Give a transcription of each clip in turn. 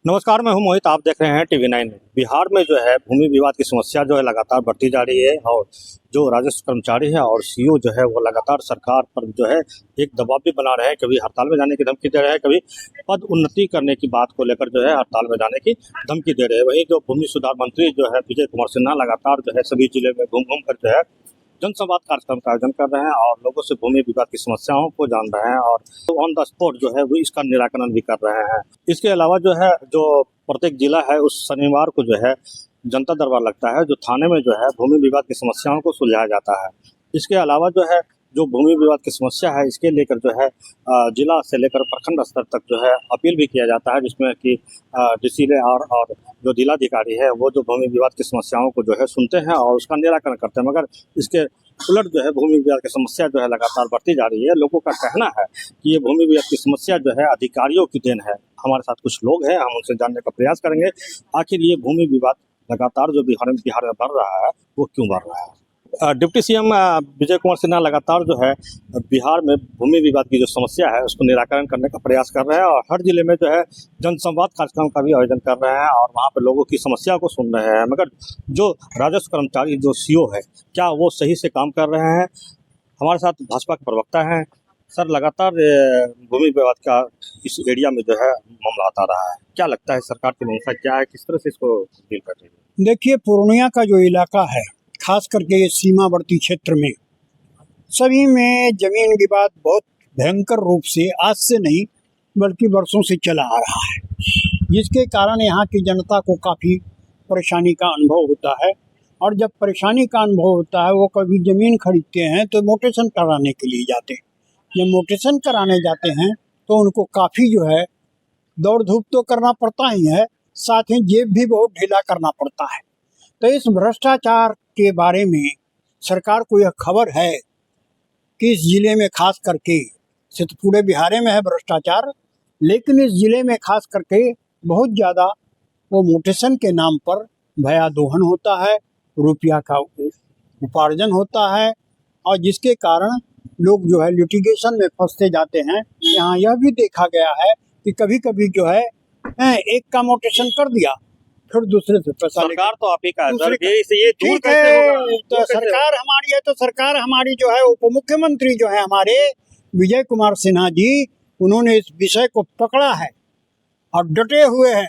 नमस्कार, मैं हूं मोहित। आप देख रहे हैं टीवी 9। बिहार में जो है भूमि विवाद की समस्या जो है लगातार बढ़ती जा रही है और जो राजस्व कर्मचारी हैं और सीईओ जो है वो लगातार सरकार पर जो है एक दबाव भी बना रहे हैं। कभी हड़ताल में जाने की धमकी दे रहे हैं, कभी पद उन्नति करने की बात को लेकर जो है हड़ताल में जाने की धमकी दे रहे हैं। वहीं जो भूमि सुधार मंत्री जो है विजय कुमार सिन्हा लगातार जो है सभी जिले में घूम घूम कर जो है जनसंवाद कार्यक्रम का आयोजन कर रहे हैं और लोगों से भूमि विवाद की समस्याओं को जान रहे हैं और ऑन द स्पॉट जो है वो इसका निराकरण भी कर रहे हैं। इसके अलावा जो है जो प्रत्येक जिला है उस शनिवार को जो है जनता दरबार लगता है, जो थाने में जो है भूमि विवाद की समस्याओं को सुलझाया जाता है। इसके अलावा जो है जो भूमि विवाद की समस्या है इसके लेकर जो है जिला से लेकर प्रखंड स्तर तक जो है अपील भी किया जाता है, जिसमें कि डीसीले और जो जिलाधिकारी है वो जो भूमि विवाद की समस्याओं को जो है सुनते हैं और उसका निराकरण करते हैं। मगर इसके उलट जो है भूमि विवाद की समस्या जो है लगातार बढ़ती जा रही है। लोगों का कहना है कि ये भूमि विवाद की समस्या जो है अधिकारियों की देन है। हमारे साथ कुछ लोग हैं, हम उनसे जानने का प्रयास करेंगे आखिर ये भूमि विवाद लगातार जो बिहार में बढ़ रहा है वो क्यों बढ़ रहा है। डिप्टी सीएम विजय कुमार सिन्हा लगातार जो है बिहार में भूमि विवाद की जो समस्या है उसको निराकरण करने का प्रयास कर रहे हैं और हर जिले में जो है जनसंवाद कार्यक्रम का भी आयोजन कर रहे हैं और वहाँ पर लोगों की समस्या को सुन रहे हैं। मगर जो राजस्व कर्मचारी जो सीईओ है क्या वो सही से काम कर रहे हैं? हमारे साथ भाजपा के प्रवक्ता हैं। सर, लगातार भूमि विवाद का इस एरिया में जो है मामला आता रहा है, क्या लगता है सरकार की मंशा क्या है, किस तरह से इसको डील कर रही है? देखिए, पूर्णिया का जो इलाका है खास करके ये सीमावर्ती क्षेत्र में सभी में जमीन विवाद बहुत भयंकर रूप से आज से नहीं बल्कि वर्षों से चला आ रहा है, जिसके कारण यहाँ की जनता को काफ़ी परेशानी का अनुभव होता है। और जब परेशानी का अनुभव होता है वो कभी ज़मीन खरीदते हैं तो मोटेशन कराने के लिए जाते हैं। जब मोटेशन कराने जाते हैं तो उनको काफ़ी जो है दौड़ धूप तो करना पड़ता ही है, साथ ही जेब भी बहुत ढीला करना पड़ता है। तो इस भ्रष्टाचार के बारे में सरकार को यह खबर है कि इस जिले में खास करके सिर्फ पूरे बिहार में है भ्रष्टाचार, लेकिन इस जिले में खास करके बहुत ज़्यादा वो मोटेशन के नाम पर भया दोहन होता है, रुपया का उपार्जन होता है और जिसके कारण लोग जो है लिटिगेशन में फंसते जाते हैं। यहाँ यह भी देखा गया है कि कभी कभी जो है एक का मोटेशन कर दिया फिर दूसरे से पैसा सरकार तो आप ही का है सर, ये दूर ठीक कैसे है। होगा? तो सरकार हमारी है, तो सरकार हमारी जो है उप मुख्यमंत्री जो है हमारे विजय कुमार सिन्हा जी, उन्होंने इस विषय को पकड़ा है और डटे हुए हैं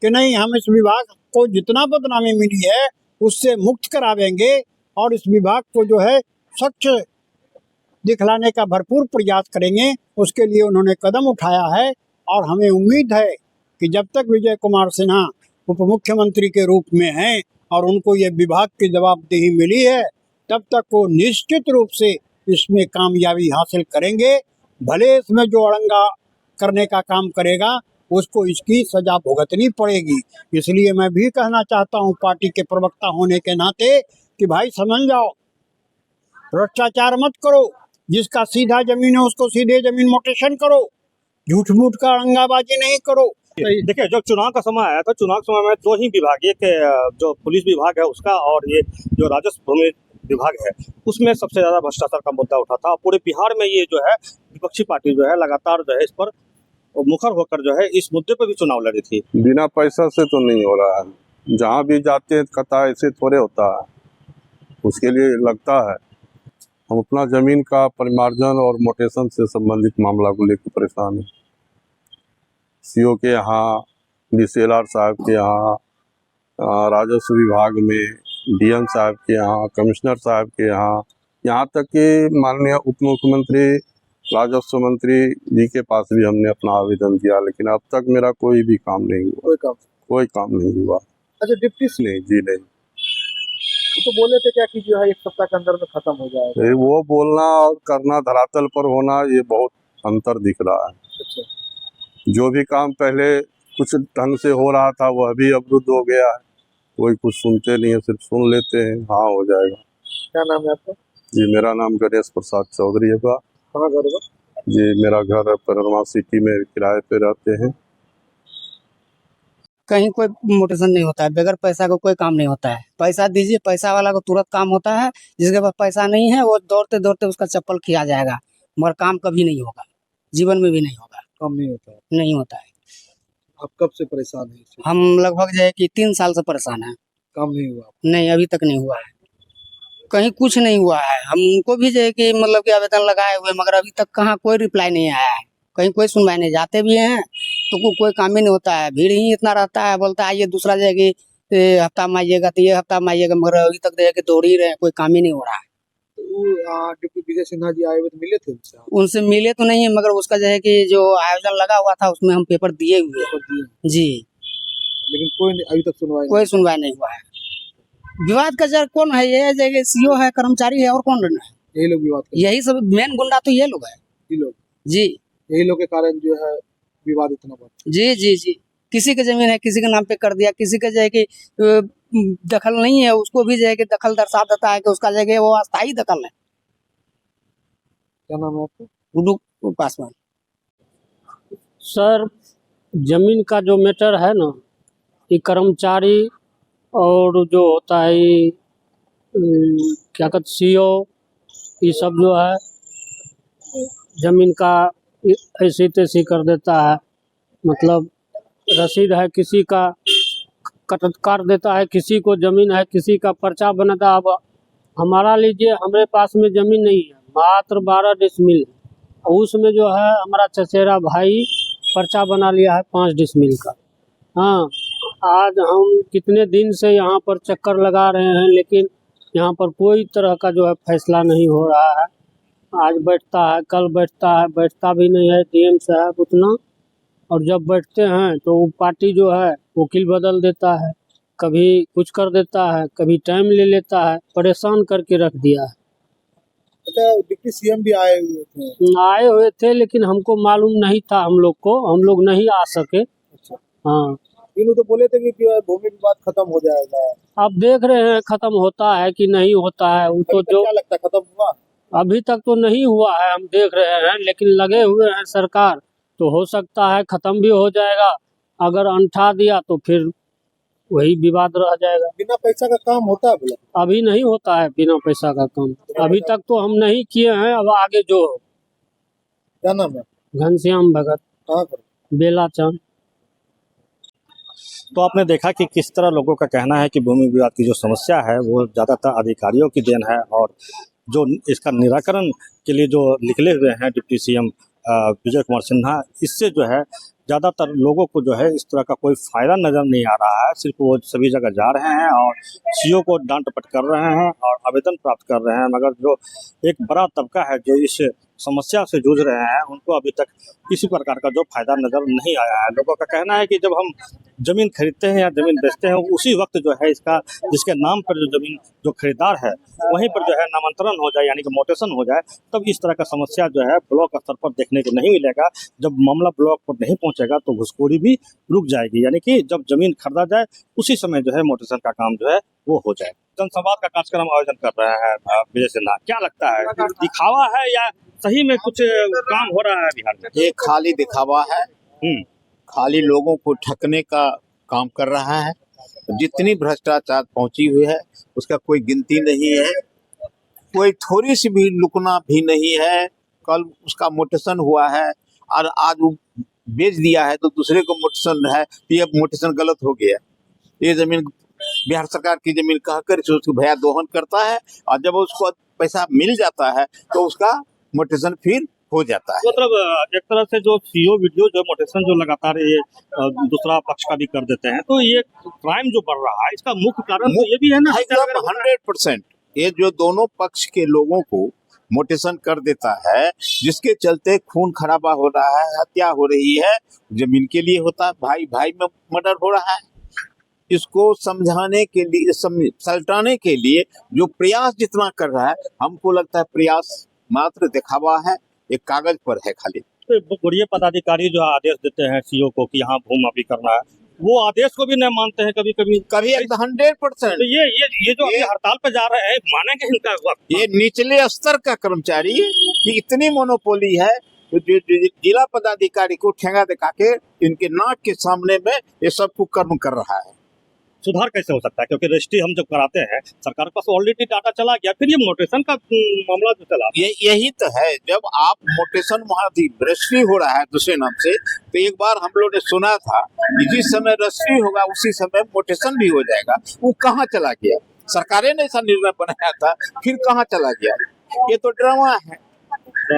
कि नहीं, हम इस विभाग को जितना बदनामी मिली है उससे मुक्त करावेंगे और इस विभाग को जो है स्वच्छ दिखलाने का भरपूर प्रयास करेंगे। उसके लिए उन्होंने कदम उठाया है और हमें उम्मीद है कि जब तक विजय कुमार सिन्हा उप मुख्यमंत्री के रूप में हैं और उनको ये विभाग की जवाबदेही मिली है तब तक वो निश्चित रूप से इसमें कामयाबी हासिल करेंगे। भले इसमें जो अड़ंगा करने का काम करेगा उसको इसकी सजा भुगतनी पड़ेगी। इसलिए मैं भी कहना चाहता हूँ पार्टी के प्रवक्ता होने के नाते कि भाई समझ जाओ, भ्रष्टाचार मत करो, जिसका सीधा जमीन है उसको सीधे जमीन मोटेशन करो, झूठ मूठ का अड़ंगाबाजी नहीं करो। देखिए, जब चुनाव का समय आया था, चुनाव के समय में दो ही विभाग, एक जो पुलिस विभाग है उसका और ये जो राजस्व भूमि विभाग है उसमें सबसे ज्यादा भ्रष्टाचार का मुद्दा उठा था। पूरे बिहार में ये जो है विपक्षी पार्टी जो है लगातार जो है इस पर मुखर होकर जो है इस मुद्दे पर भी चुनाव लड़ी थी। बिना पैसा से तो नहीं हो रहा है, जहाँ भी जाते हैं कहता है ऐसे थोड़े होता है, उसके लिए लगता है हम अपना जमीन का परिमार्जन और मोटेशन से संबंधित मामला को लेकर परेशान है। सीओ के यहाँ, डीसीएलआर साहब के यहाँ, राजस्व विभाग में डीएम साहब के यहाँ, कमिश्नर साहब के यहाँ तक कि माननीय उप मुख्यमंत्री राजस्व मंत्री जी के पास भी हमने अपना आवेदन दिया, लेकिन अब तक मेरा कोई भी काम नहीं हुआ। कोई काम नहीं हुआ। अच्छा, डिप्टी नहीं जी, नहीं। तो बोले थे क्या कि जो है एक सप्ताह के अंदर में खत्म हो जाएगा? वो बोलना और करना, धरातल पर होना, ये बहुत अंतर दिख रहा है। अच्छा। जो भी काम पहले कुछ ढंग से हो रहा था वो अभी अवरुद्ध हो गया है, कोई कुछ सुनते नहीं है, सिर्फ सुन लेते हैं हाँ हो जाएगा। क्या नाम है आपका? जी, मेरा नाम गणेश प्रसाद चौधरी है। कहाँ घर होगा? जी, मेरा घर परिरमा सिटी में किराए पे रहते हैं। कहीं कोई मोटेशन नहीं होता है, बगैर पैसा को कोई काम नहीं होता है। पैसा दीजिए, पैसा वाला को तुरंत काम होता है, जिसके पास पैसा नहीं है वो दौड़ते दौड़ते उसका चप्पल खिया जाएगा, मगर काम कभी नहीं होगा, जीवन में भी नहीं होगा, कम नहीं होता है। नहीं होता है। आप कब से परेशान हैं इससे? हम लगभग जो है कि 3 साल से परेशान हैं। काम नहीं हुआ? नहीं, अभी तक नहीं हुआ है, कहीं कुछ नहीं हुआ है। हम उनको भी जो है कि मतलब कि आवेदन लगाए हुए, मगर अभी तक कहाँ कोई रिप्लाई नहीं आया है, कहीं कोई सुनवाई नहीं। जाते भी हैं तो कोई काम ही नहीं होता है, भीड़ ही इतना रहता है। बोलता है ये दूसरा जो है कि हफ्ता में आइएगा, तो ये हफ्ता में आइएगा, मगर अभी तक जो है कि दौड़ ही रहे हैं, कोई काम ही नहीं हो रहा है। तो डिप्टी विजय सिन्हा जी आए हुए तो मिले थे उनसे आप? उनसे मिले तो नहीं है, मगर उसका जो है कि जो आयोजन लगा हुआ था उसमें हम पेपर दिए हुए हैं। पेपर दिए, जी, लेकिन अभी तक सुनवाई कोई सुनवाई नहीं हुआ है। विवाद का जर कौन है? ये जगह सीओ है, कर्मचारी है, और कौन है? यही लोग विवाद करते यही सब मेन गुंडा तो ये लोग है। हैं, लोग जी यही लोग के कारण जो है विवाद इतना बढ़ता जी जी जी, किसी की जमीन है किसी के नाम पे कर दिया, किसी के जो है कि दखल नहीं है, उसको भी जो है कि दखल दर्शा देता है कि उसका जगह वो अस्थायी दखल है। क्या नाम है आपका? गुड्डू पासवान। सर, जमीन का जो मैटर है ना, ये कर्मचारी और जो होता है ये क्या कहते सीओ, ये सब जो है जमीन का ऐसी तैसी कर देता है। मतलब रसीद है किसी का काट देता है, किसी को जमीन है किसी का पर्चा बनाता है। अब हमारा लीजिए, हमारे पास में जमीन नहीं है, मात्र 12 डिसमिल है, और उसमें जो है हमारा चचेरा भाई पर्चा बना लिया है 5 डिसमिल का। हाँ, आज हम कितने दिन से यहाँ पर चक्कर लगा रहे हैं, लेकिन यहाँ पर कोई तरह का जो है फैसला नहीं हो रहा है। आज बैठता है, कल बैठता है, बैठता भी नहीं है डीएम साहब उतना, और जब बैठते हैं तो वो पार्टी जो है वकील बदल देता है, कभी कुछ कर देता है, कभी टाइम ले लेता है, परेशान करके रख दिया है। अच्छा, डिप्टी सीएम भी आए हुए थे? आए हुए थे, लेकिन हमको मालूम नहीं था, हम लोग को, हम लोग नहीं आ सके। अच्छा, हाँ, इन्होंने तो बोले थे कि जो है भूमि विवाद खत्म हो जाएगा। अब देख रहे हैं खत्म होता है कि नहीं होता है। वो तो जो क्या लगता है खत्म हुआ? अभी तक तो नहीं हुआ है, हम देख रहे हैं, लेकिन लगे हुए हैं सरकार, तो हो सकता है खत्म भी हो जाएगा। अगर अंठा दिया तो फिर वही विवाद रह जाएगा। बिना पैसा का काम होता है बोला? अभी नहीं होता है बिना पैसा का काम, अभी तक तो हम नहीं किए हैं। अब आगे जो हो। क्या नाम है? घनश्याम भगत, कहाँ पर? बेला चांद। तो आपने देखा कि किस तरह लोगों का कहना है कि भूमि विवाद की जो समस्या है वो ज़्यादातर अधिकारियों की देन है, और जो इसका निराकरण के लिए जो निकले हुए हैं डिप्टी सीएम विजय कुमार सिन्हा, इससे जो है ज़्यादातर लोगों को जो है इस तरह का कोई फ़ायदा नज़र नहीं आ रहा है। सिर्फ वो सभी जगह जा रहे हैं और सीओ को डांट डपट कर रहे हैं और आवेदन प्राप्त कर रहे हैं, मगर जो एक बड़ा तबका है जो इस समस्या से जूझ रहे हैं, उनको अभी तक किसी प्रकार का जो फायदा नज़र नहीं आया है। लोगों का कहना है कि जब हम ज़मीन खरीदते हैं या ज़मीन बेचते हैं, उसी वक्त जो है इसका जिसके नाम पर जो ज़मीन जो खरीदार है वहीं पर जो है नामांतरण हो जाए, यानी कि मोटेशन हो जाए, तब इस तरह का समस्या जो है ब्लॉक स्तर पर देखने को नहीं मिलेगा। जब मामला ब्लॉक पर नहीं पहुंचेगा तो घुसखोरी भी रुक जाएगी, यानी कि जब जमीन खरीदा जाए उसी समय जो है मोटेशन का काम जो है वो हो जाए। जनसंवाद का कार्यक्रम आयोजन कर रहे हैं विजय सिन्हा, क्या लगता है दिखावा है या सही में कुछ काम हो रहा है बिहार में? ये खाली दिखावा है, खाली लोगों को ठगने का काम कर रहा है। जितनी भ्रष्टाचार पहुंची हुई है उसका कोई गिनती नहीं है, कोई थोड़ी सी भी लुकना भी नहीं है। कल उसका मोटेशन हुआ है और आज वो बेच दिया है तो दूसरे को मोटेशन है, तो ये मोटेशन गलत हो गया। ये जमीन बिहार सरकार की जमीन कहकर उसको भैया दोहन करता है, और जब उसको पैसा मिल जाता है तो उसका मोटेशन फिर हो जाता है। मतलब एक तरह से जो सीओ वीडियो जो मोटेशन जो लगातार ये दूसरा पक्ष का भी कर देते हैं, तो ये क्राइम जो बढ़ रहा है इसका मुख्य कारण तो ये भी है ना, एकदम 100%। ये जो दोनों पक्ष के लोगों को मोटेशन कर देता है, जिसके चलते खून खराबा हो रहा है, हत्या हो रही है, जमीन के लिए होता है, भाई भाई में मर्डर हो रहा है। इसको समझाने के लिए, सलटाने के लिए जो प्रयास जितना कर रहा है, हमको लगता है प्रयास मात्र दिखावा है, एक कागज पर है खाली। तो वरीय पदाधिकारी जो आदेश देते हैं सीओ को कि यहाँ भूमि माफी करना है, वो आदेश को भी नहीं मानते हैं कभी कभी। 100%। तो ये जो अभी हड़ताल पे जा रहे हैं, मानेंगे इनका वक्त? ये निचले स्तर का कर्मचारी की इतनी मोनोपोली है, जो जिला पदाधिकारी को ठेंगा दिखा के इनके नाक के सामने में ये सब कुकर्म कर रहा है। सुधार कैसे हो सकता है, क्योंकि रजिस्ट्री हम जब कराते हैं सरकार के पास ऑलरेडी डाटा चला गया, फिर ये म्यूटेशन का मामला जो चला। यही तो है, जब आप मोटेशन वहाँ रजिस्ट्री हो रहा है दूसरे नाम से, तो एक बार हम लोग ने सुना था कि जिस समय रजिस्ट्री होगा उसी समय मोटेशन भी हो जाएगा। वो कहाँ चला गया? सरकारें ने ऐसा निर्णय बनाया था, फिर कहाँ चला गया? ये तो ड्रामा है,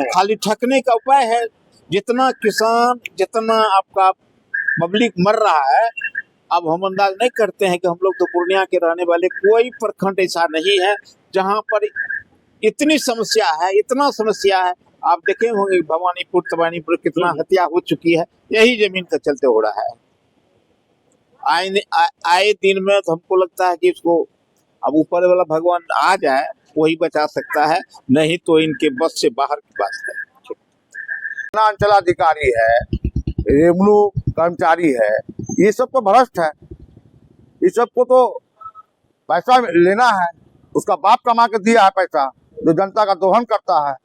खाली ठगने का उपाय है। जितना किसान, जितना आपका पब्लिक मर रहा है, अब हम अंदाज नहीं करते हैं कि हम लोग तो पूर्णिया के रहने वाले, कोई प्रखंड ऐसा नहीं है जहां पर इतनी समस्या है, इतना समस्या है। आप देखे होंगे भवानीपुर तवानीपुर कितना हत्या हो चुकी है, यही जमीन का चलते हो रहा है। आए दिन में तो हमको लगता है कि इसको अब ऊपर वाला भगवान आ जाए, वही बचा सकता है, नहीं तो इनके बस से बाहर की बात है। अंचलाधिकारी है, रेवन्यू कर्मचारी है, ये सब तो भ्रष्ट है। इस सबको तो पैसा लेना है, उसका बाप कमा के दिया है पैसा, जो जनता का दोहन करता है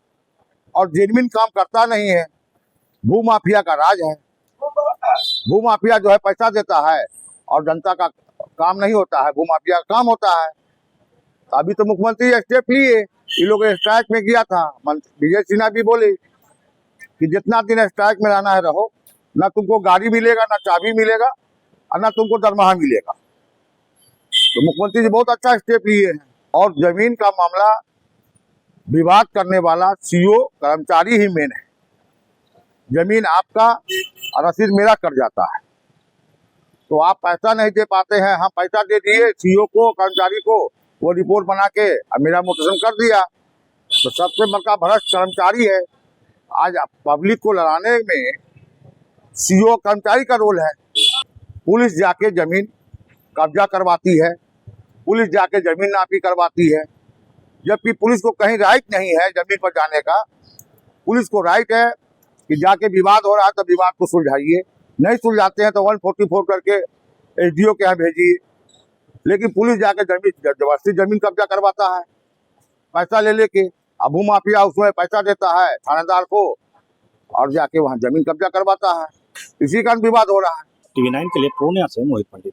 और जेन्युइन काम करता नहीं है। भू माफिया का राज है। भू माफिया जो है पैसा देता है और जनता का काम नहीं होता है, भू माफिया का काम होता है। अभी तो मुख्यमंत्री स्टेप लिए, ये लोग स्ट्राइक में गया था, विजय सिन्हा भी बोले कि जितना दिन स्ट्राइक में रहना है रहो, ना तुमको गाड़ी मिलेगा, ना चाबी मिलेगा और ना तुमको दरमाहा मिलेगा। तो मुख्यमंत्री जी बहुत अच्छा स्टेप लिए हैं। और जमीन का मामला विवाद करने वाला सीओ कर्मचारी ही मेन है। जमीन आपका और रसीद मेरा कट जाता है, तो आप पैसा नहीं दे पाते हैं, हम पैसा दे दिए सीओ को, कर्मचारी को, वो रिपोर्ट बना के मेरा मोटेशन कर दिया। तो सबसे बड़का भ्रष्ट कर्मचारी है। आज पब्लिक को लड़ाने में सीओ कर्मचारी का रोल है। पुलिस जाके जमीन कब्जा करवाती है, पुलिस जाके जमीन नापी करवाती है, जबकि पुलिस को कहीं राइट नहीं है जमीन पर जाने का। पुलिस को राइट है कि जाके विवाद हो रहा है तो विवाद को सुलझाइए, नहीं सुलझाते हैं तो 144 करके एसडीओ के यहाँ भेजिए। लेकिन पुलिस जाके जबरदस्ती जमीन कब्जा करवाता है पैसा ले लेके। अब भू माफिया उसमें पैसा देता है थानेदार को और जाके वहाँ जमीन कब्जा करवाता है, इसी कारण विवाद हो रहा है। टीवी 9 के लिए पूर्णिया से मोहित पंडित।